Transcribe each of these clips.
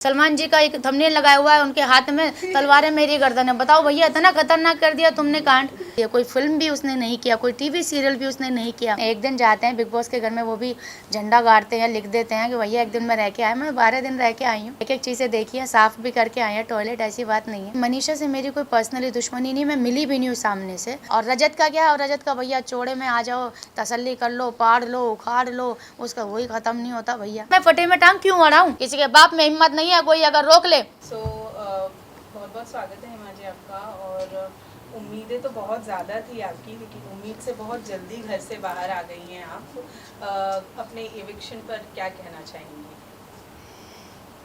सलमान जी का एक थंबनेल लगाया हुआ है, उनके हाथ में तलवारें मेरी गर्दन है। बताओ भैया, इतना खतरनाक कर दिया तुमने कांड। ये कोई फिल्म भी उसने नहीं किया, कोई टीवी सीरियल भी उसने नहीं किया। एक दिन जाते हैं बिग बॉस के घर में, वो भी झंडा गाड़ते हैं, लिख देते हैं कि भैया एक दिन मैं रह के आया। मैं 12 दिन रह के आई हूँ, एक एक चीजें देखी है, साफ भी करके आई है टॉयलेट, ऐसी बात नहीं है। मनीषा से मेरी कोई पर्सनली दुश्मनी नहीं, मैं मिली भी नहीं हूँ सामने से। और रजत का क्या है, और रजत का भैया चौड़े में आ जाओ, तसल्ली कर लो, पाड़ लो, उखाड़ लो, उसका वही खत्म नहीं होता भैया। मैं फटे में टांग क्यों अड़ाऊं? किसी के बाप में हिम्मत नहीं है कोई अगर रोक ले। बहुत बहुत स्वागत है हेमा जी आपका। और उम्मीदें तो बहुत ज़्यादा थी आपकी, लेकिन उम्मीद से बहुत जल्दी घर से बाहर आ गई हैं आप। अपने एविक्शन पर क्या कहना चाहेंगी?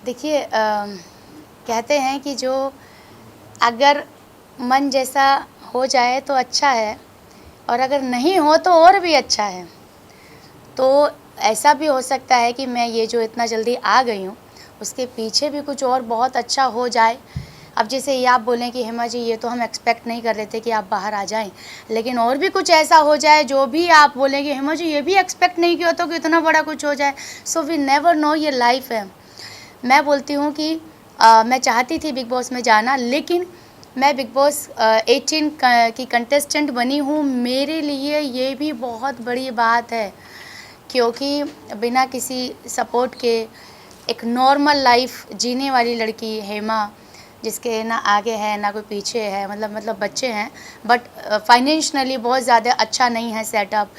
देखिए, कहते हैं कि जो अगर मन जैसा हो जाए तो अच्छा है, और अगर नहीं हो तो और भी अच्छा है। तो ऐसा भी हो सकता है कि मैं ये जो इतना जल्दी आ गई हूँ, उसके पीछे भी कुछ और बहुत अच्छा हो जाए। अब जैसे ये आप बोलें कि हेमा जी ये तो हम एक्सपेक्ट नहीं कर रहे थे कि आप बाहर आ जाएं, लेकिन और भी कुछ ऐसा हो जाए जो भी आप बोलें कि हेमा जी ये भी एक्सपेक्ट नहीं किया तो कि इतना बड़ा कुछ हो जाए। सो वी नेवर नो, ये लाइफ है। मैं बोलती हूँ कि मैं चाहती थी बिग बॉस में जाना, लेकिन मैं बिग बॉस 18 की कंटेस्टेंट बनी हूँ। मेरे लिए ये भी बहुत बड़ी बात है, क्योंकि बिना किसी सपोर्ट के एक नॉर्मल लाइफ जीने वाली लड़की हेमा, जिसके ना आगे है ना कोई पीछे है, मतलब बच्चे हैं, बट फाइनेंशियली बहुत ज़्यादा अच्छा नहीं है सेटअप।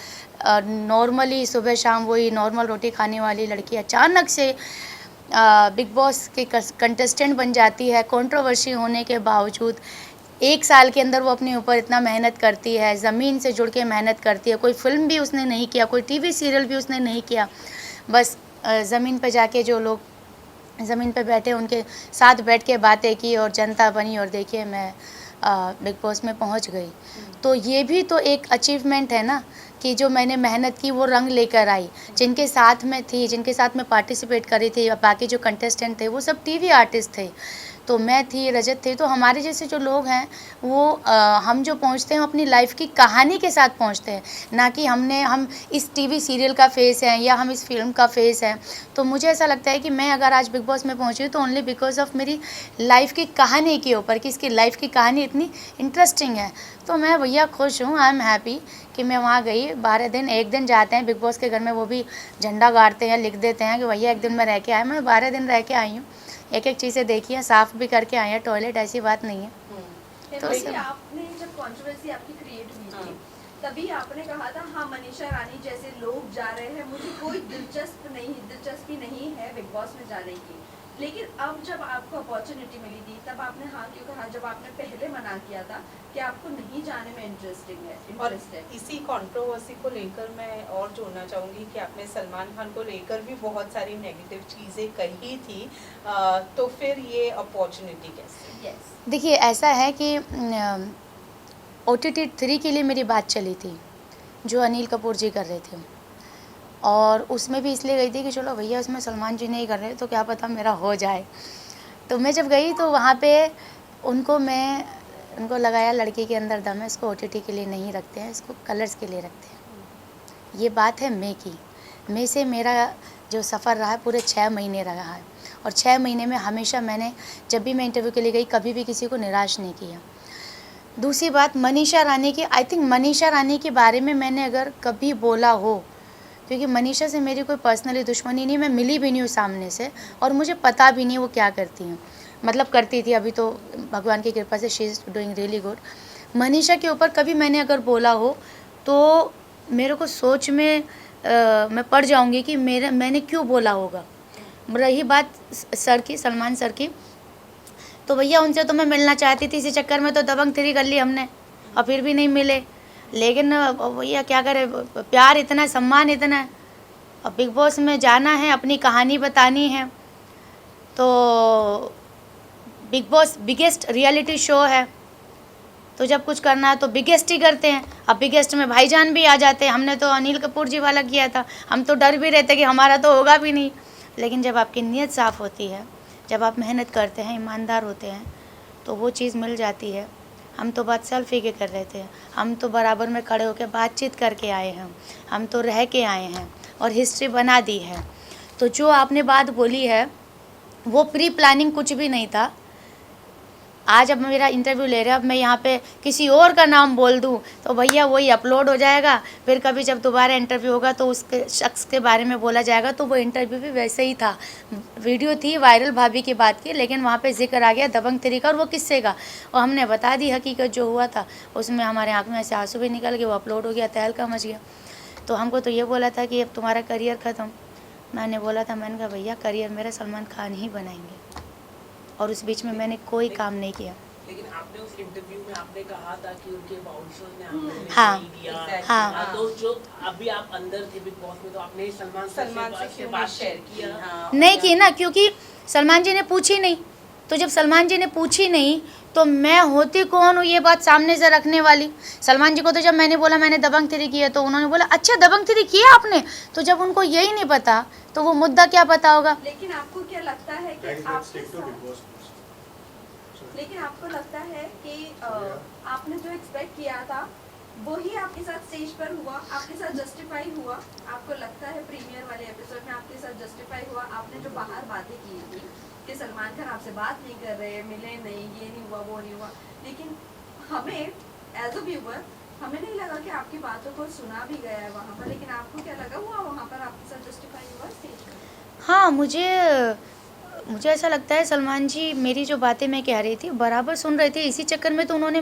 नॉर्मली सुबह शाम वही नॉर्मल रोटी खाने वाली लड़की अचानक से बिग बॉस के कंटेस्टेंट बन जाती है। कंट्रोवर्सी होने के बावजूद 1 साल के अंदर वो अपने ऊपर इतना मेहनत करती है, ज़मीन से जुड़ के मेहनत करती है। कोई फिल्म भी उसने नहीं किया, कोई टीवी सीरियल भी उसने नहीं किया। बस ज़मीन पे जाके जो लोग ज़मीन पे बैठे उनके साथ बैठ के बातें की और जनता बनी, और देखिए मैं बिग बॉस में पहुंच गई। तो ये भी तो एक अचीवमेंट है ना, कि जो मैंने मेहनत की वो रंग लेकर आई। जिनके साथ में थी, जिनके साथ में पार्टिसिपेट करी थी, बाकी जो कंटेस्टेंट थे वो सब टीवी आर्टिस्ट थे, तो मैं थी, रजत थे। तो हमारे जैसे जो लोग हैं वो हम जो पहुंचते हैं अपनी लाइफ की कहानी के साथ पहुंचते हैं, ना कि हम इस टीवी सीरियल का फेस हैं या हम इस फिल्म का फेस हैं। तो मुझे ऐसा लगता है कि मैं अगर आज बिग बॉस में पहुंची हूँ तो ओनली बिकॉज ऑफ मेरी लाइफ की कहानी के ऊपर, कि इसकी लाइफ की कहानी इतनी इंटरेस्टिंग है। तो मैं भैया खुश हूँ, आई एम हैप्पी कि मैं वहाँ गई। 12 दिन, एक दिन जाते हैं बिग बॉस के घर में, वो भी झंडा गाड़ते हैं, लिख देते हैं कि भैया एक दिन मैं रह के आया। मैं 12 दिन रह के आई हूँ, एक एक चीज़ें देखी है, साफ भी करके आए हैं टॉयलेट, ऐसी बात नहीं है। तो आपने जब कंट्रोवर्सी आपकी क्रिएट हुई थी, तभी आपने कहा था हाँ मनीषा रानी जैसे लोग जा रहे हैं, मुझे कोई दिलचस्पी नहीं है बिग बॉस में जाने की। लेकिन अब जब आपको अपॉर्चुनिटी मिली थी तब आपने हाँ क्यों कहा, जब आपने पहले मना किया था कि आपको नहीं जाने में इंटरेस्ट है। इसी कंट्रोवर्सी को लेकर मैं और जोड़ना चाहूँगी कि आपने सलमान खान को लेकर भी बहुत सारी नेगेटिव चीज़ें कही थी, तो फिर ये अपॉर्चुनिटी कैसे? देखिए, ऐसा है कि OTT 3 के लिए मेरी बात चली थी, जो अनिल कपूर जी कर रहे थे, और उसमें भी इसलिए गई थी कि चलो भैया उसमें सलमान जी नहीं कर रहे तो क्या पता मेरा हो जाए। तो मैं जब गई तो वहाँ पे उनको लगाया लड़की के अंदर दम है, इसको OTT के लिए नहीं रखते हैं, इसको कलर्स के लिए रखते हैं। ये बात है मई की। मई से मेरा जो सफ़र रहा है पूरे 6 महीने रहा है, और 6 महीने में हमेशा मैंने, जब भी मैं इंटरव्यू के लिए गई, कभी भी किसी को निराश नहीं किया। दूसरी बात, मनीषा रानी की, आई थिंक मनीषा रानी के बारे में मैंने अगर कभी बोला हो, क्योंकि मनीषा से मेरी कोई पर्सनली दुश्मनी नहीं, मैं मिली भी नहीं हूँ सामने से, और मुझे पता भी नहीं वो क्या करती हैं। मतलब करती थी, अभी तो भगवान की कृपा से she is doing really good. Manisha के ऊपर कभी मैंने अगर बोला हो तो मेरे को सोच में मैं पड़ जाऊँगी कि मैंने क्यों बोला होगा। रही बात सर की, सलमान सर की, तो भैया उनसे तो मैं मिलना चाहती थी, इसी चक्कर में तो दबंग 3 कर ली हमने, और फिर भी नहीं मिले। लेकिन भैया क्या करे, प्यार इतना, सम्मान इतना है। अब बिग बॉस में जाना है, अपनी कहानी बतानी है, तो big boss biggest reality show है, तो जब कुछ करना है तो बिगेस्ट ही करते हैं। अब बिगेस्ट में भाईजान भी आ जाते हैं। हमने तो अनिल कपूर जी वाला किया था, हम तो डर भी रहते कि हमारा तो होगा भी नहीं। लेकिन जब आपकी नीयत साफ़ होती है, जब आप मेहनत करते हैं, ईमानदार होते हैं, तो वो चीज़ मिल जाती है। हम तो बात सेल्फी के कर रहे थे, हम तो बराबर में खड़े होकर बातचीत करके आए हैं, हम तो रह के आए हैं और हिस्ट्री बना दी है। तो जो आपने बात बोली है वो प्री प्लानिंग कुछ भी नहीं था। आज अब मेरा इंटरव्यू ले रहे हैं, अब मैं यहाँ पे किसी और का नाम बोल दूँ तो भैया वही अपलोड हो जाएगा, फिर कभी जब दोबारा इंटरव्यू होगा तो उसके शख्स के बारे में बोला जाएगा। तो वो इंटरव्यू भी वैसे ही था, वीडियो थी वायरल भाभी की बात की, लेकिन वहाँ पे जिक्र आ गया दबंग 3 का और वो किस्से का, और हमने बता दी हकीकत जो हुआ था। उसमें हमारे आँख में ऐसे आंसू भी निकल गए, वो अपलोड हो गया, तहलका मच गया। तो हमको तो ये बोला था कि अब तुम्हारा करियर ख़त्म। मैंने बोला था, मैंने कहा भैया करियर मेरा सलमान खान ही बनाएंगे, और उस बीच में मैंने कोई काम नहीं किया। लेकिन आपने उस इंटरव्यू में आपने कहा था कि उनके बाउंसर ने आपको हाँ, नहीं दिया। हाँ। तो जो अभी आप अंदर थे बिग बॉस में, तो आपने सलमान से से क्यों बात नहीं शेयर किया? हाँ, नहीं की ना, क्योंकि सलमान जी ने पूछी नहीं। तो जब सलमान जी ने पूछी नहीं तो मैं होती कौन हूँ ये बात सामने से रखने वाली। सलमान जी को तो जब मैंने बोला मैंने दबंग 3 किया तो उन्होंने बोला अच्छा दबंग 3 किया आपने, तो जब उनको यही नहीं पता तो वो मुद्दा क्या पता होगा। लेकिन आपको क्या लगता है कि लेकिन आपको लगता है कि आपने जो एक्सपेक्ट किया था वही आपके साथ स्टेज पर हुआ, आपके साथ जस्टिफाई हुआ? आपको लगता है प्रीमियर वाले एपिसोड में आपके साथ जस्टिफाई हुआ? आपने जो बाहर बातें की थी कि सलमान खान आपसे बात नहीं कर रहे, मिले नहीं, ये नहीं हुआ, वो नहीं हुआ, लेकिन हमें एज अ व्यूअर हमें नहीं लगा कि आपकी बातों को सुना भी गया है वहाँ पर, लेकिन आपको क्या लगा हुआ वहाँ पर आपके साथ जस्टिफाई हुआ स्टेज पर? हाँ, मुझे ऐसा लगता है सलमान जी मेरी जो बातें मैं कह रही थी बराबर सुन रहे थे। इसी चक्कर में तो उन्होंने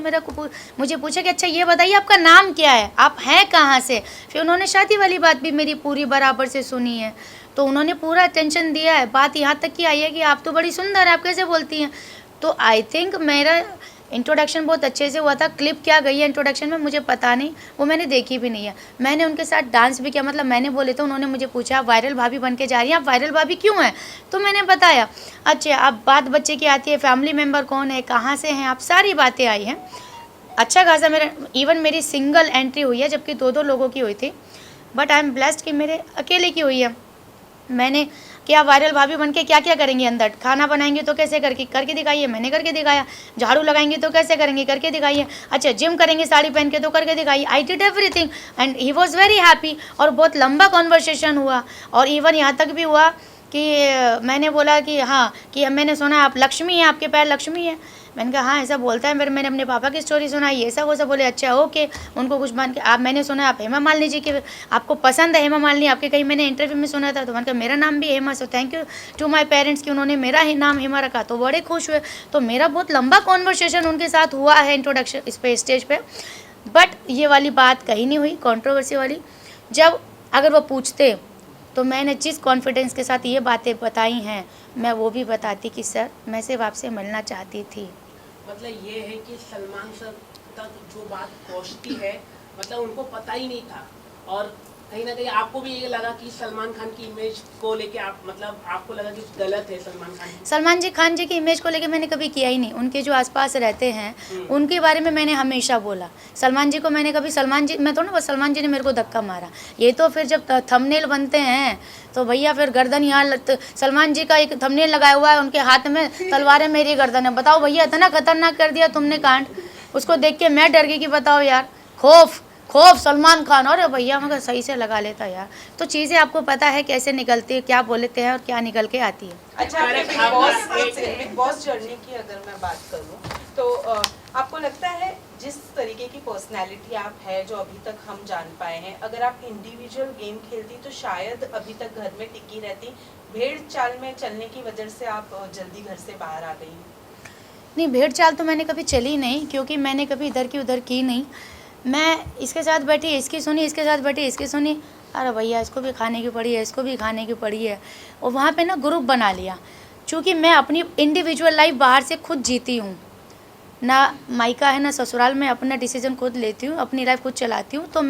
मुझे पूछा कि अच्छा ये बताइए आपका नाम क्या है, आप हैं कहाँ से। फिर उन्होंने शादी वाली बात भी मेरी पूरी बराबर से सुनी है, तो उन्होंने पूरा अटेंशन दिया है। बात यहाँ तक की आई है कि आप तो बड़ी सुंदर है, आप कैसे बोलती हैं। तो आई थिंक मेरा इंट्रोडक्शन बहुत अच्छे से हुआ था। क्लिप क्या गई है इंट्रोडक्शन में मुझे पता नहीं, वो मैंने देखी भी नहीं है। मैंने उनके साथ डांस भी किया, मतलब मैंने बोले तो उन्होंने मुझे पूछा आप वायरल भाभी बन के जा रही हैं, आप वायरल भाभी क्यों हैं, तो मैंने बताया। अच्छा अब बात बच्चे की आती है, फैमिली मेम्बर कौन है, कहाँ से हैं आप, सारी बातें आई हैं। अच्छा खासा मेरा इवन मेरी सिंगल एंट्री हुई है, जबकि 2-2 लोगों की हुई थी, बट आई एम ब्लेस्ड कि मेरे अकेले की हुई है। मैंने क्या वायरल भाभी बन के क्या क्या करेंगे, अंदर खाना बनाएंगे तो कैसे करके दिखाइए, मैंने करके दिखाया। झाड़ू लगाएंगे तो कैसे करेंगे, करके दिखाइए। अच्छा जिम करेंगे साड़ी पहन के तो करके दिखाइए। I did everything and he was very happy. और बहुत लंबा कॉन्वर्सेशन हुआ, और इवन यहाँ तक भी हुआ कि मैंने बोला कि हाँ कि मैंने सुना आप लक्ष्मी हैं, आपके पैर लक्ष्मी है। मैंने कहा हाँ ऐसा बोलता है, फिर मैंने अपने पापा की स्टोरी सुनाई, ऐसा वो सब बोले अच्छा ओके। उनको कुछ मान के आप मैंने सुना आप हेमा मालिनी जी के आपको पसंद है, हेमा मालिनी आपके कहीं मैंने इंटरव्यू में सुना था, तो मैंने कहा मेरा नाम भी Hema, so thank you to my parents कि उन्होंने मेरा ही नाम हेमा रखा, तो बड़े खुश हुए। तो मेरा बहुत लंबा कॉन्वर्सेशन उनके साथ हुआ है इंट्रोडक्शन इस पे स्टेज पे, बट ये वाली बात कहीं नहीं हुई कंट्रोवर्सी वाली। जब अगर वो पूछते तो मैंने जिस कॉन्फिडेंस के साथ ये बातें बताई हैं मैं वो भी बताती कि सर मैं सिर्फ आपसे मिलना चाहती थी। मतलब ये है कि सलमान सर तक जो बात पहुंचती है, मतलब उनको पता ही नहीं था, और कहीं ना कहीं आपको भी ये लगा कि सलमान खान की इमेज को लेके आप मतलब आपको लगा कि गलत है सलमान खान की? सलमान खान जी की इमेज को लेके मैंने कभी किया ही नहीं। उनके जो आसपास रहते हैं उनके बारे में मैंने हमेशा बोला। सलमान जी को मैंने कभी सलमान जी मैं तो ना सलमान जी ने मेरे को धक्का मारा। ये तो फिर जब थंबनेल बनते हैं तो भैया फिर गर्दन यहाँ सलमान जी का एक थंबनेल लगाया हुआ है, उनके हाथ में तलवारें मेरी गर्दन है। बताओ भैया इतना खतरनाक कर दिया तुमने कांड, उसको देख के मैं डर गई कि बताओ यार खौफ सलमान खान, और भैया मगर सही से लगा लेता यार। तो चीज़ें आपको पता है कैसे निकलती है, क्या बोलते हैं और क्या निकल के आती है। अच्छा आपने बिग बॉस जर्नी की अगर मैं बात करूं तो आपको लगता है जिस तरीके की पर्सनैलिटी आप है जो अभी तक हम जान पाए हैं, अगर आप इंडिविजुअल गेम खेलती तो शायद अभी तक घर में टिकी रहती, भेड़ चाल में चलने की वजह से आप जल्दी घर से बाहर आ गई? नहीं भेड़ चाल तो मैंने कभी चली नहीं, क्योंकि मैंने कभी इधर की उधर की नहीं। मैं इसके साथ बैठी इसकी सुनी, इसके साथ बैठी इसकी सुनी, अरे भैया इसको भी खाने की पड़ी है, इसको भी खाने की पड़ी है, और वहाँ पे ना ग्रुप बना लिया। चूँकि मैं अपनी इंडिविजुअल लाइफ बाहर से खुद जीती हूँ, ना मायका है ना ससुराल में, अपना डिसीजन खुद लेती हूँ, अपनी लाइफ खुद चलाती हूँ। तो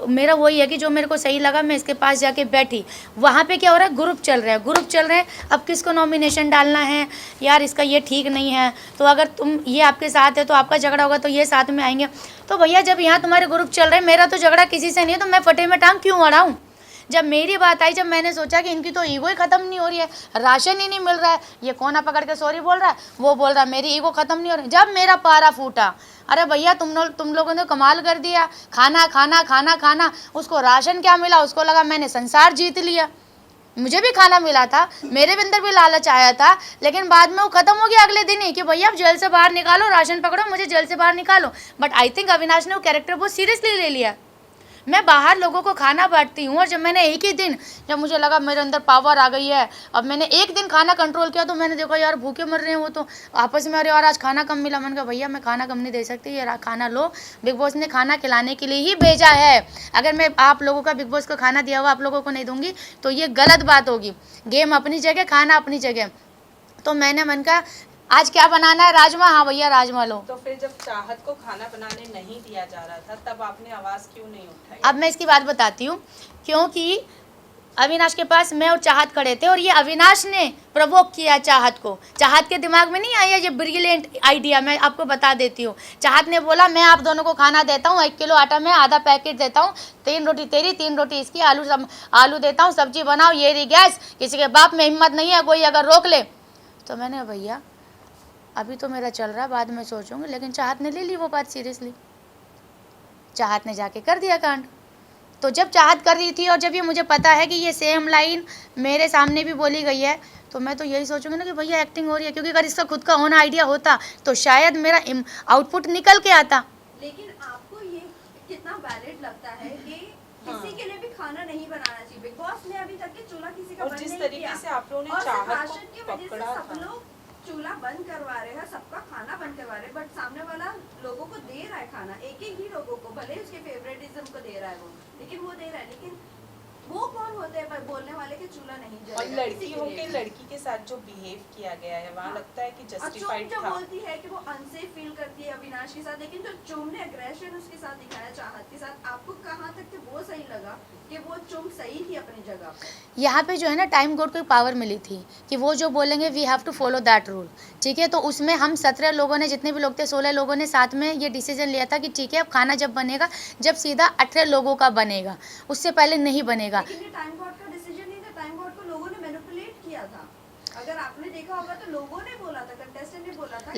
मेरा वही है कि जो मेरे को सही लगा मैं इसके पास जाके बैठी। वहाँ पे क्या हो रहा है, ग्रुप चल रहे हैं, अब किसको नॉमिनेशन डालना है, यार इसका ये ठीक नहीं है, तो अगर तुम ये आपके साथ है तो आपका झगड़ा होगा तो ये साथ में आएंगे। तो भैया जब यहाँ तुम्हारे ग्रुप चल रहे हैं, मेरा तो झगड़ा किसी से नहीं है, तो मैं फटे में टांग क्यों अड़ाऊँ। जब मेरी बात आई, जब मैंने सोचा कि इनकी तो ईगो ही ख़त्म नहीं हो रही है, राशन ही नहीं मिल रहा है, ये कोना पकड़ के सॉरी बोल रहा है, वो बोल रहा है मेरी ईगो ख़त्म नहीं हो रही, जब मेरा पारा फूटा, अरे भैया तुम लोगों ने कमाल कर दिया, खाना खाना खाना खाना, उसको राशन क्या मिला, उसको लगा मैंने संसार जीत लिया। मुझे भी खाना मिला था, मेरे भी अंदर भी लालच आया था, लेकिन बाद में वो खत्म हो गया अगले दिन ही कि भैया अब जेल से बाहर निकालो, राशन पकड़ो, मुझे जेल से बाहर निकालो। बट आई थिंक अविनाश ने वो कैरेक्टर बहुत सीरियसली ले लिया। मैं बाहर लोगों को खाना बांटती हूँ, और जब मैंने एक ही दिन, जब मुझे लगा मेरे अंदर पावर आ गई है, अब मैंने एक दिन खाना कंट्रोल किया, तो मैंने देखा यार भूखे मर रहे हैं वो तो आपस में, अरे यार आज खाना कम मिला। मैंने कहा भैया मैं खाना कम नहीं दे सकती, यार खाना लो, बिग बॉस ने खाना खिलाने के लिए ही भेजा है। अगर मैं आप लोगों का बिग बॉस को खाना दिया हुआ आप लोगों को नहीं दूंगी तो ये गलत बात होगी। गेम अपनी जगह, खाना अपनी जगह। तो मैंने मन का आज क्या बनाना है, राजमा, हाँ भैया राजमा लो। तो फिर जब चाहत को खाना बनाने नहीं दिया जा रहा था तब आपने आवाज़ क्यों नहीं उठाई? अब मैं इसकी बात बताती हूँ, क्योंकि अविनाश के पास मैं और चाहत खड़े थे, और ये अविनाश ने प्रोवोक किया चाहत को। चाहत के दिमाग में नहीं आया ये ब्रिलियंट आइडिया, मैं आपको बता देती हूँ। चाहत ने बोला मैं आप दोनों को खाना देता हूँ, 1 किलो आटा में आधा पैकेट देता हूँ, 3 रोटी तेरी 3 रोटी इसकी, आलू देता हूँ, सब्जी बनाओ, ये रही गैस, किसी के बाप में हिम्मत नहीं है कोई अगर रोक ले। तो मैंने भैया अभी तो मेरा चल रहा है, बाद में सोचूंगी, लेकिन चाहत ने ले ली वो बात सीरियसली। चाहत ने जाके कर दिया कांड। तो जब चाहत कर रही थी और जब ये मुझे पता है कि ये सेम लाइन मेरे सामने भी बोली गई है, तो मैं तो यही सोचूंगी ना कि भैया एक्टिंग हो रही है, क्योंकि अगर इसका खुद का होना आइडिया होता तो शायद मेरा आउटपुट निकल के आता। लेकिन आपको ये कितना वैलिड लगता है कि किसी के लिए भी खाना नहीं बनाना चाहिए? बिग बॉस ने अभी तक के चूल्हा किसी का और बंद जिस नहीं तरीके किया, से आप लोगों ने और सिर्फ चाहत राशन की को वजह से पकड़ा सब था। लोग चूल्हा बंद करवा रहे हैं, सबका खाना बंद करवा रहे हैं, बट सामने वाला लोगों को दे रहा है खाना, एक ही लोगों को, भले उसके फेवरेटिज्म को दे रहा है वो, लेकिन वो दे रहा है। लेकिन वो कौन होते हैं बोलने वाले कि चूल्हा नहीं जलेगा? और लड़की किसी के होके लिए। लड़की के साथ जो बिहेव किया गया है वहाँ लगता है कि और चुम जस्टिफाइड जो था। बोलती है कि वो अनसेफ फील करती है अविनाश के साथ, लेकिन जो चुम ने अग्रेशन उसके साथ दिखाया चाहत के साथ, आपको कहाँ तक कि वो सही लगा कि वो चुम सही थी अपनी जगह पर? यहाँ पे जो है ना टाइम गॉड को एक पावर मिली थी कि वो जो बोलेंगे we have to follow that rule, ठीक है। तो उसमें हम 17 लोगों ने, जितने भी लोग थे 16 लोगों ने साथ में ये डिसीजन लिया था कि ठीक है अब खाना जब बनेगा, जब सीधा 18 लोगों का बनेगा, उससे पहले नहीं बनेगा। लेकिन ये टाइम गॉड का डिसीजन नहीं था, टाइम गॉड को लोगों ने मैनिपुलेट किया था। अगर आपने देखा होगा तो लोगों ने बोला था, कंटेस्टेंट ने बोला था।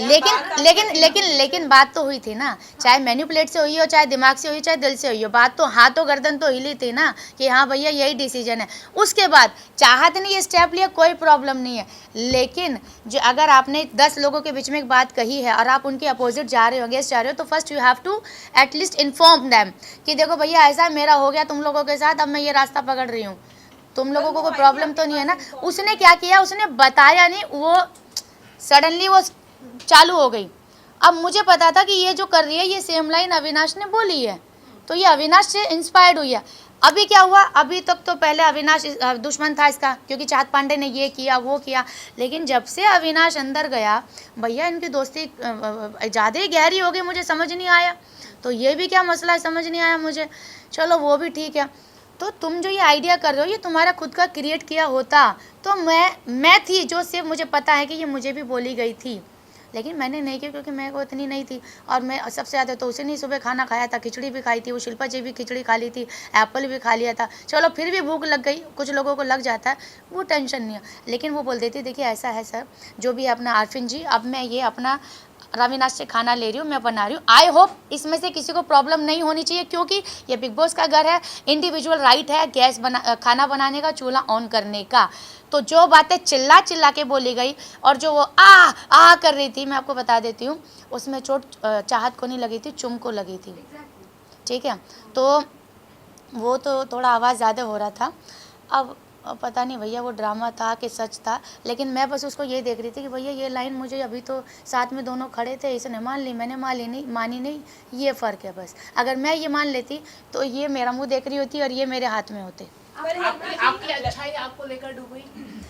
लेकिन बात तो हुई थी ना, चाहे मैनिपुलेट से हुई हो, चाहे दिमाग से हुई, चाहे दिल से हुई हो, बात तो हाथों गर्दन तो हिली थी ना कि हाँ भैया यही डिसीजन है। उसके बाद चाहत ने ये स्टेप लिया, कोई प्रॉब्लम नहीं है, लेकिन जो अगर आपने 10 लोगों के बीच में एक बात कही है और आप उनके अपोजिट जा रहे हो, अगेंस्ट जा रहे हो, तो first you have to at least inform them कि देखो भैया ऐसा मेरा हो गया तुम लोगों के साथ, अब मैं ये रास्ता पकड़ रही हूँ, तुम लोगों को कोई प्रॉब्लम तो नहीं है ना। उसने क्या किया, उसने बताया नहीं, वो सडनली वो चालू हो गई। अब मुझे पता था कि ये जो कर रही है ये सेम लाइन अविनाश ने बोली है, तो ये अविनाश से इंस्पायर्ड हुई है। अभी क्या हुआ, अभी तक तो पहले अविनाश दुश्मन था इसका, क्योंकि चाहत पांडे ने ये किया वो किया, लेकिन जब से अविनाश अंदर गया भैया इनकी दोस्ती ज़्यादा ही गहरी हो गई, मुझे समझ नहीं आया। तो ये भी क्या मसला है समझ नहीं आया मुझे, चलो वो भी ठीक है। तो तुम जो ये आइडिया कर रहे हो ये तुम्हारा खुद का क्रिएट किया होता तो मैं थी जो सिर्फ मुझे पता है कि ये मुझे भी बोली गई थी, लेकिन मैंने नहीं किया क्योंकि मेरे को इतनी नहीं थी। और मैं सबसे ज़्यादा तो उसे नहीं सुबह खाना खाया था, खिचड़ी भी खाई थी, वो शिल्पा जी भी खिचड़ी खा ली थी, एप्पल भी खा लिया था, चलो फिर भी भूख लग गई, कुछ लोगों को लग जाता है, वो टेंशन नहीं है। लेकिन वो बोल देती देखिए ऐसा है सर, जो भी है अपना आरफिन जी, अब मैं ये अपना रविनाश से खाना ले रही हूँ, मैं बना रही हूँ, आई होप इसमें से किसी को प्रॉब्लम नहीं होनी चाहिए, क्योंकि ये बिग बॉस का घर है, इंडिविजुअल राइट है खाना बनाने का, चूल्हा ऑन करने का। तो जो बातें चिल्ला चिल्ला के बोली गई और जो वो आ कर रही थी, मैं आपको बता देती हूँ उसमें चोट चाहत को नहीं लगी थी, चुम को लगी थी, ठीक है। तो वो तो थोड़ा आवाज़ ज़्यादा हो रहा था। अब पता नहीं भैया वो ड्रामा था कि सच था, लेकिन मैं बस उसको ये देख रही थी कि भैया ये लाइन मुझे, अभी तो साथ में दोनों खड़े थे, इसने मान ली, मैंने मानी नहीं, ये फ़र्क है बस। अगर मैं ये मान लेती तो ये मेरा मुंह देख रही होती और ये मेरे हाथ में होते। आपकी अच्छाई आपको लेकर डूबी?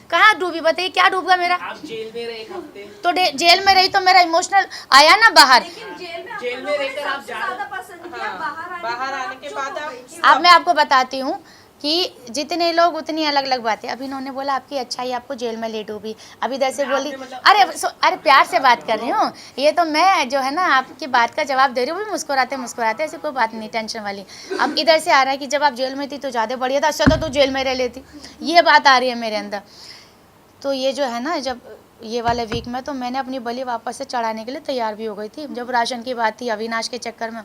कहाँ डूबी बताइए, क्या डूबा मेरा? आप जेल में रहे 1 हफ्ते, तो जेल में रही तो मेरा इमोशनल आया ना बाहर। लेकिन जेल में रहकर आप ज्यादा पसंद किया, बाहर आने के बाद अब मैं आपको बताती हूँ कि जितने लोग उतनी अलग अलग बातें। अभी इन्होंने बोला आपकी अच्छाई आपको जेल में ले डूबी, अभी इधर से बोली अरे प्यार से बात कर रही हूँ, ये तो मैं जो है ना आपकी बात का जवाब दे रही हूँ, भी मुस्कुराते ऐसी कोई बात नहीं, टेंशन वाली। अब इधर से आ रहा है कि जब आप जेल में थी तो ज़्यादा बढ़िया था, अच्छा तो तू जेल में रह लेती, ये बात आ रही है मेरे अंदर। तो ये जो है ना, जब ये वाले वीक में तो मैंने अपनी बलि वापस से चढ़ाने के लिए तैयार भी हो गई थी। जब राशन की बात थी अविनाश के चक्कर में,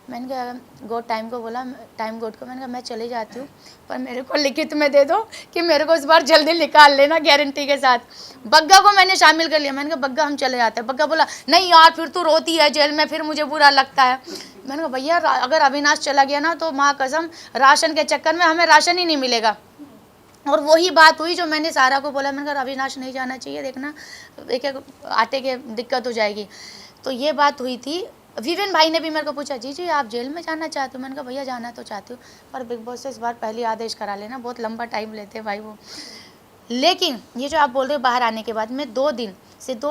मैंने कहा गॉड टाइम को बोला, टाइम गॉड को, मैंने कहा मैं चली जाती हूँ पर मेरे को लिखित में दे दो कि मेरे को इस बार जल्दी निकाल लेना गारंटी के साथ। बग्गा को मैंने शामिल कर लिया। मैंने कहा बग्गा हम चले जाते हैं। बग्गा बोला नहीं यार फिर तू रोती है जेल में, फिर मुझे बुरा लगता है। मैंने कहा भैया अगर अविनाश चला गया ना तो माँ कसम राशन के चक्कर में हमें राशन ही नहीं मिलेगा। और वही बात हुई जो मैंने सारा को बोला। मैंने कहा अविनाश नहीं जाना चाहिए, देखना एक एक आटे के दिक्कत हो जाएगी। तो ये बात हुई थी। विवेन भाई ने भी मेरे को पूछा जी आप जेल में जाना चाहते हो? मैंने कहा भैया जाना तो चाहती हूँ पर बिग बॉस से इस बार पहले आदेश करा लेना, बहुत लंबा टाइम लेते हैं भाई वो। लेकिन ये जो आप बोल रहे हो बाहर आने के बाद में 2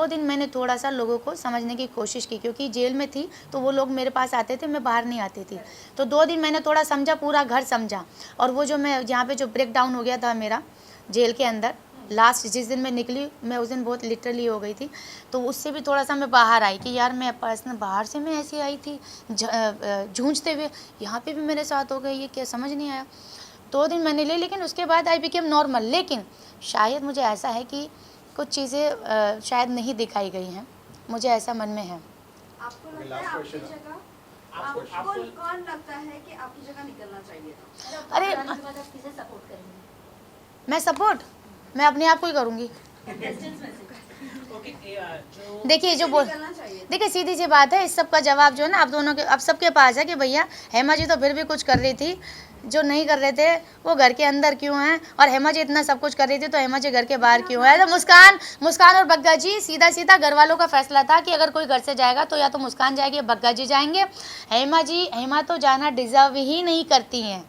दिन मैंने थोड़ा सा लोगों को समझने की कोशिश की, क्योंकि जेल में थी तो वो लोग मेरे पास आते थे, मैं बाहर नहीं आती थी। तो 2 दिन मैंने थोड़ा समझा, पूरा घर समझा। और वो जो मैं यहाँ पे जो ब्रेक डाउन हो गया था मेरा जेल के अंदर, लास्ट जिस दिन मैं निकली मैं उस दिन बहुत लिटरली हो गई थी। तो उससे भी थोड़ा सा मैं बाहर आई कि यार मैं पर्सनल बाहर से मैं ऐसी आई थी जूझते हुए, यहाँ पे भी मेरे साथ हो गई, ये क्या समझ नहीं आया। 2 दिन मैंने ले, लेकिन उसके बाद आई बिकेम नॉर्मल। लेकिन शायद मुझे ऐसा है कि कुछ चीज़ें शायद नहीं दिखाई गई हैं, मुझे ऐसा मन में है। आपको लगता है आपकी जगह आपको कौन लगता है कि आपकी जगह निकलना चाहिए था? अरे किसे सपोर्ट करेंगे? मैं सपोर्ट मैं अपने आप को ही करूँगी। देखिए जो बोल निकलना चाहिए। देखिए सीधी सी बात है, इस सब का जवाब जो है ना आप दोनों के, अब सबके पास है कि भैया हेमा जी तो फिर भी कुछ कर रही थी, जो नहीं कर रहे थे वो घर के अंदर क्यों हैं, और हेमा जी इतना सब कुछ कर रही थी तो हेमा जी घर के बाहर क्यों है। तो मुस्कान और बग्गा जी सीधा घर वालों का फैसला था कि अगर कोई घर से जाएगा तो या तो मुस्कान जाएगी या बग्गा जी जाएंगे। हेमा तो जाना डिजर्व ही नहीं करती हैं,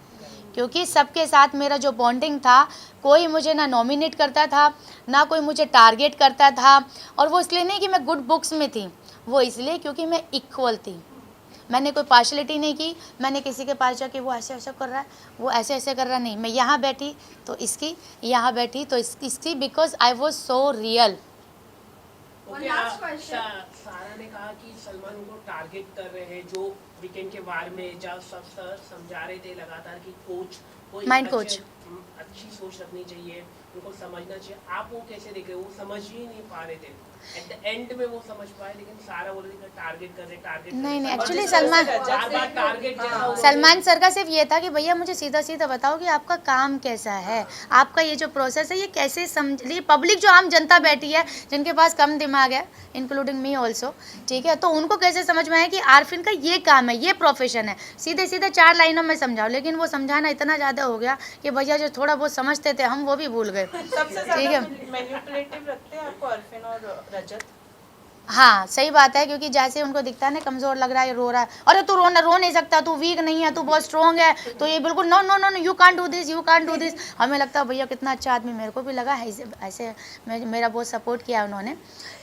क्योंकि सबके साथ मेरा जो बॉन्डिंग था, कोई मुझे ना नॉमिनेट करता था ना कोई मुझे टारगेट करता था। और वो इसलिए नहीं कि मैं गुड बुक्स में थी, वो इसलिए क्योंकि मैं इक्वल थी। मैंने कोई पार्शलिटी नहीं की, मैंने किसी के पास जाके वो ऐसे ऐसे कर रहा है वो ऐसे ऐसे कर रहा नहीं, मैं यहाँ बैठी तो इसकी, यहाँ बैठी तो इसकी, because I was so real. One last question. सारा ने कहा कि सलमान उनको टारगेट कर रहे हैं, जो वीकेंड के बारे में जब सब सर समझा रहे थे लगातार कि कोई Mind coach. अच्छी सोच रखनी चाहिए, उनको समझना चाहिए। आप वो कैसे देख रहे हो? वो समझ ही नहीं पा रहे थे, एट द एंड में वो समझ पाए, लेकिन सारा बोल रहे थे टारगेट कर रहे नहीं, actually सलमान सलमान सर का सिर्फ ये था कि भैया मुझे सीधा सीधा बताओ कि आपका काम कैसा है, आपका ये जो प्रोसेस है ये कैसे समझ ली। पब्लिक जो आम जनता बैठी है जिनके पास कम दिमाग है, इंक्लूडिंग मी ऑल्सो, ठीक है, तो उनको कैसे समझ में आए कि आरफिन का ये काम है, ये प्रोफेशन है। सीधे 4 लाइनों में समझाओ, लेकिन वो समझाना इतना ज़्यादा हो गया कि भैया जो थोड़ा बहुत समझते थे हम वो भी भूल गए। सबसे ज़्यादा मैनिपुलेटिव लगते हैं आपको अरफिन और रजत? हाँ सही बात है, क्योंकि जैसे उनको दिखता है ना कमज़ोर लग रहा है, रो रहा है, अरे तू रो नहीं सकता, तू वीक नहीं है, तू बहुत स्ट्रॉन्ग है, तो ये बिल्कुल no no no no you can't do this, you can't do this. हमें लगता है भैया कितना अच्छा आदमी, मेरे को भी लगा है ऐसे मेरा बहुत सपोर्ट किया उन्होंने।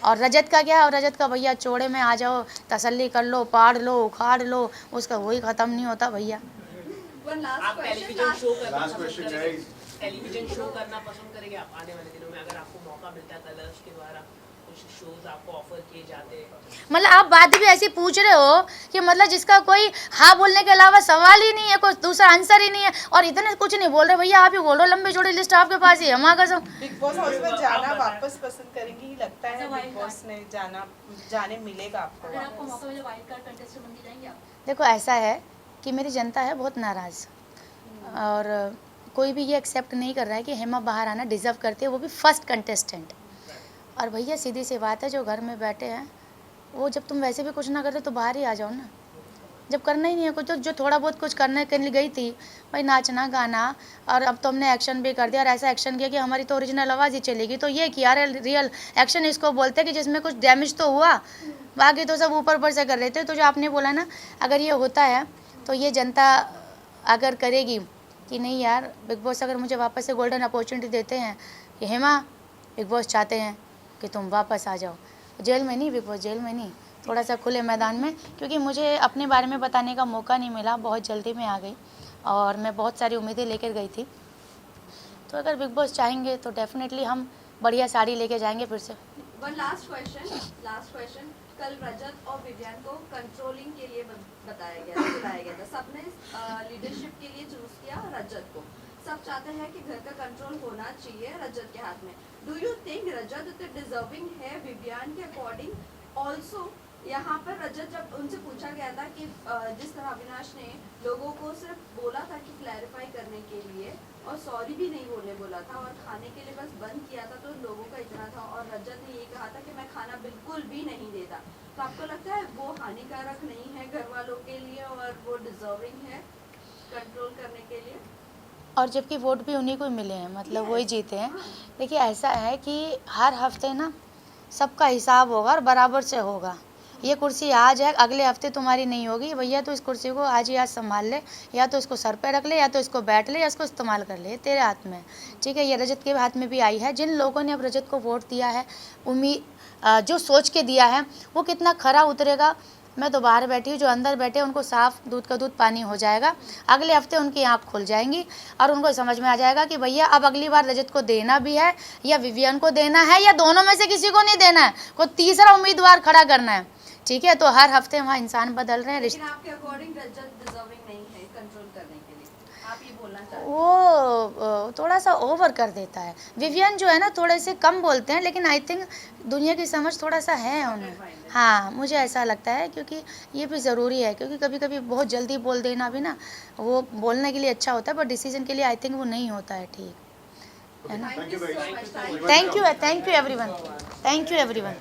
और रजत का क्या, और रजत का भैया चौड़े में आ जाओ, तसल्ली कर लो, पाड़ लो, उखाड़ लो, उसका वही ख़त्म नहीं होता भैया। One last आप question. टेलीविजन शो करना पसंद करेंगे आप आने वाले दिनों में, अगर आपको मौका मिलता है कलर्स के द्वारा कुछ शोज आपको ऑफर किए जाते हैं? मतलब आप बात भी ऐसी पूछ रहे हो कि मतलब जिसका कोई हाँ बोलने के अलावा सवाल ही नहीं है, कोई दूसरा आंसर ही नहीं है, और इतने कुछ नहीं बोल रहे भैया, आप ही बोल रहे हो, लंबी चौड़ी लिस्ट आपके पास ही है। हमारा कसम बिग बॉस हाउस में जाना वापस पसंद करेंगी? लगता है बिग बॉस में जाने मिलेगा आपको अगर आपको वापस? मौका मिले वाइल्ड कार्ड कंटेस्टेंट बन के जाएंगे आप? देखो ऐसा है कि मेरी जनता है बहुत नाराज़, और कोई भी ये एक्सेप्ट नहीं कर रहा है कि हेमा बाहर आना डिज़र्व करती है, वो भी फर्स्ट कंटेस्टेंट। और भैया सीधी सी बात है, जो घर में बैठे हैं वो, जब तुम वैसे भी कुछ ना करते तो बाहर ही आ जाओ ना। जब करना ही नहीं है कुछ, तो जो थोड़ा बहुत कुछ करने के लिए गई थी भाई, नाचना गाना, और अब तो हमने एक्शन भी कर दिया, और ऐसा एक्शन किया कि हमारी तो ओरिजिनल आवाज़ ही चलेगी। तो ये किया रियल एक्शन इसको बोलते हैं कि जिसमें कुछ डैमेज तो हुआ, बाकी तो सब ऊपर से कर रहे थे। तो जो आपने बोला ना, अगर ये होता है तो ये जनता अगर करेगी कि नहीं यार, बिग बॉस अगर मुझे वापस से गोल्डन अपॉर्चुनिटी देते हैं कि हेमा बिग बॉस चाहते हैं कि तुम वापस आ जाओ, जेल में नहीं, बिग बॉस जेल में नहीं, थोड़ा सा खुले मैदान में, क्योंकि मुझे अपने बारे में बताने का मौका नहीं मिला, बहुत जल्दी में आ गई और मैं बहुत सारी उम्मीदें लेकर गई थी। तो अगर बिग बॉस चाहेंगे तो डेफिनेटली हम बढ़िया साड़ी लेके जाएंगे फिर से। One last question. कल रजत और विवियन को कंट्रोलिंग के लिए बुलाया गया था। सबने लीडरशिप के लिए चूज किया रजत को। सब चाहते हैं कि घर का कंट्रोल होना चाहिए रजत के हाथ में। डू यू थिंक रजत उतने डिजर्विंग है विवियन के अकॉर्डिंग? ऑल्सो यहाँ पर रजत जब उनसे पूछा गया था कि जिस तरह अविनाश ने लोगों को सिर्फ बोला था कि क्लैरिफाई करने के लिए और सॉरी भी नहीं बोला था और खाने के लिए बस बंद किया था, तो लोगों का इतना था और रजत ने ये कहा था कि मैं खाना बिल्कुल भी नहीं देता। तो आपको लगता है वो हानिकारक नहीं है घर वालों के लिए और वो डिजर्विंग है कंट्रोल करने के लिए? और जबकि वोट भी उन्हीं को ही मिले हैं, मतलब वही जीते हैं। देखिए ऐसा है कि हर हफ्ते ना सबका हिसाब होगा और बराबर से होगा। ये कुर्सी आज है, अगले हफ्ते तुम्हारी नहीं होगी भैया, तो इस कुर्सी को आज ही आज संभाल ले, या तो इसको सर पे रख ले, या तो इसको बैठ ले, या इसको इस्तेमाल कर ले, तेरे हाथ में है। ठीक है, ये रजत के हाथ में भी आई है। जिन लोगों ने अब रजत को वोट दिया है, उम्मीद जो सोच के दिया है वो कितना खरा उतरेगा। मैं तो बाहर बैठी हूँ, जो अंदर बैठे उनको साफ दूध का दूध पानी हो जाएगा। अगले हफ्ते उनकी आँख खुल जाएंगी और उनको समझ में आ जाएगा कि भैया अब अगली बार रजत को देना भी है या विवियन को देना है, या दोनों में से किसी को नहीं देना है, कोई तीसरा उम्मीदवार खड़ा करना है। ठीक है, तो हर हफ्ते वहाँ इंसान बदल रहे हैं। लेकिन आपके अकॉर्डिंग रजत डिजर्विंग नहीं है कंट्रोल करने के लिए, आप ये बोलना चाहते हैं? वो थोड़ा सा ओवर कर देता है। विवियन जो है ना थोड़े से कम बोलते हैं, लेकिन आई थिंक दुनिया की समझ थोड़ा सा है उन्हें। हाँ, मुझे ऐसा लगता है, क्योंकि ये भी ज़रूरी है, क्योंकि कभी कभी बहुत जल्दी बोल देना भी ना वो बोलने के लिए अच्छा होता है, पर डिसीजन के लिए आई थिंक वो नहीं होता है ठीक, है ना। Thank you so much. Thank you everyone, thank you everyone.